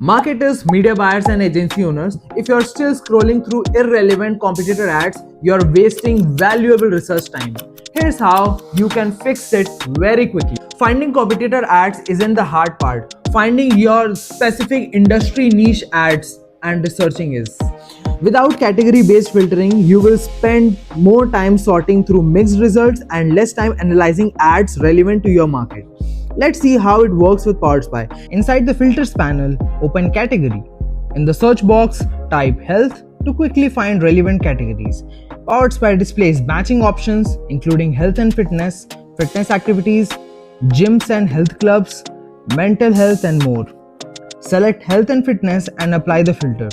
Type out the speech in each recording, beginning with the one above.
Marketers, media buyers, and agency owners, if you're still scrolling through irrelevant competitor ads, you're wasting valuable research time. Here's how you can fix it very quickly. Finding competitor ads isn't the hard part. Finding your specific industry niche ads and researching is. Without category based filtering, you will spend more time sorting through mixed results and less time analyzing ads relevant to your market. Let's see how it works with PowerAdSpy. Inside the filters panel, open category. In the search box, type health to quickly find relevant categories. PowerAdSpy displays matching options including health and fitness, fitness activities, gyms and health clubs, mental health and more. Select health and fitness and apply the filter.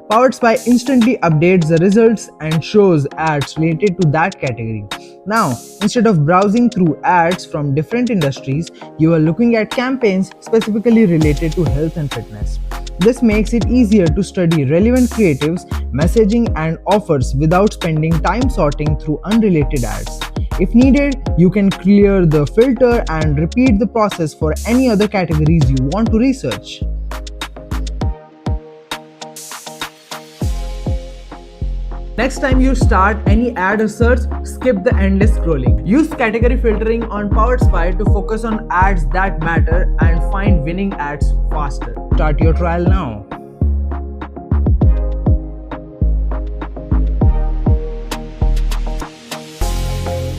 PowerAdSpy instantly updates the results and shows ads related to that category. Now, instead of browsing through ads from different industries, you are looking at campaigns specifically related to health and fitness. This makes it easier to study relevant creatives, messaging, and offers without spending time sorting through unrelated ads. If needed, you can clear the filter and repeat the process for any other categories you want to research. Next time you start any ad research, skip the endless scrolling. Use category filtering on PowerAdSpy to focus on ads that matter and find winning ads faster. Start your trial now.